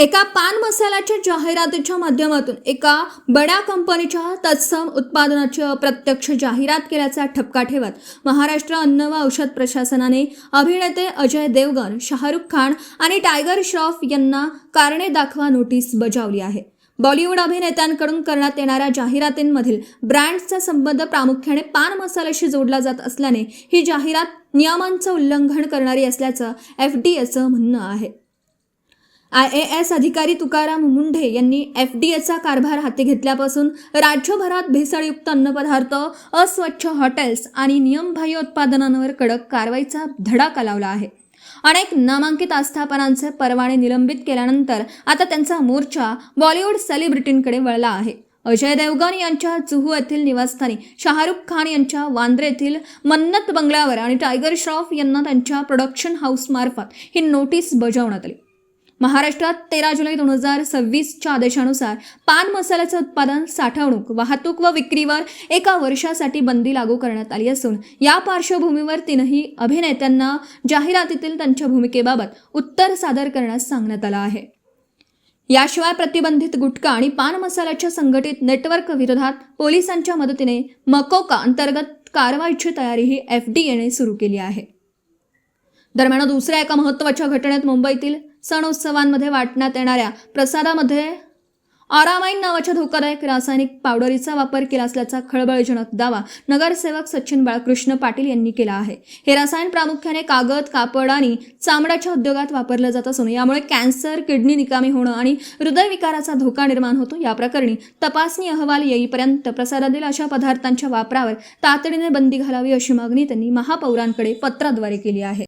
एका पान मसाल्याच्या जाहिरातीच्या माध्यमातून एका बड्या कंपनीच्या तत्सम उत्पादनाची अप्रत्यक्ष जाहिरात केल्याचा ठपका ठेवत महाराष्ट्र अन्न व औषध प्रशासनाने अभिनेते अजय देवगन, शाहरुख खान आणि टायगर श्रॉफ यांना कारणे दाखवा नोटीस बजावली आहे। बॉलिवूड अभिनेत्यांकडून करण्यात येणाऱ्या जाहिरातींमधील ब्रँड्सचा संबंध प्रामुख्याने पान मसाल्याशी जोडला जात असल्याने ही जाहिरात नियमांचं उल्लंघन करणारी असल्याचं FDAचं म्हणणं आहे। IAS अधिकारी तुकाराम मुंढे यांनी FDAचा कारभार हाती घेतल्यापासून राज्यभरात भेसळयुक्त अन्नपदार्थ, अस्वच्छ हॉटेल्स आणि नियमबाह्य उत्पादनांवर कडक कारवाईचा धडाका लावला आहे। अनेक नामांकित आस्थापनांचे परवाने निलंबित केल्यानंतर आता त्यांचा मोर्चा बॉलिवूड सेलिब्रिटींकडे वळला आहे। अजय देवगन यांच्या जुहू येथील निवासस्थानी, शाहरुख खान यांच्या वांद्रे येथील मन्नत बंगल्यावर आणि टायगर श्रॉफ यांना त्यांच्या प्रोडक्शन हाऊसमार्फत ही नोटीस बजावण्यात आली। महाराष्ट्रात 13 जुलै 2026च्या आदेशानुसार पान मसाल्याचे उत्पादन, साठवणूक, वाहतूक व विक्रीवर 1 वर्षासाठी बंदी लागू करण्यात आली असून या पार्श्वभूमीवर तीनही अभिनेत्यांना जाहिरातीतील त्यांच्या भूमिकेबाबत उत्तर सादर करण्यास सांगण्यात आलं आहे। याशिवाय प्रतिबंधित गुटखा आणि पान मसाल्याच्या संघटित नेटवर्क विरोधात पोलिसांच्या मदतीने मकोका अंतर्गत कारवाईची तयारीही FDAने सुरू केली आहे। दरम्यान दुसऱ्या एका महत्त्वाच्या घटनेत मुंबईतील सण उत्सवांमध्ये वाटण्यात येणाऱ्या प्रसादामध्ये आरामाइन नावाच्या धोकादायक रासायनिक पावडरीचा वापर केला असल्याचा खळबळजनक दावा नगरसेवक सचिन बाळकृष्ण पाटील यांनी केला आहे। हे रसायन प्रामुख्याने कागद, कापड आणि चामड्याच्या उद्योगात वापरलं जात असून यामुळे कॅन्सर, किडनी निकामी होणं आणि हृदयविकाराचा धोका निर्माण होतो। या प्रकरणी तपासणी अहवाल येईपर्यंत प्रसादातील अशा पदार्थांच्या वापरावर तातडीने बंदी घालावी अशी मागणी त्यांनी महापौरांकडे पत्राद्वारे केली आहे।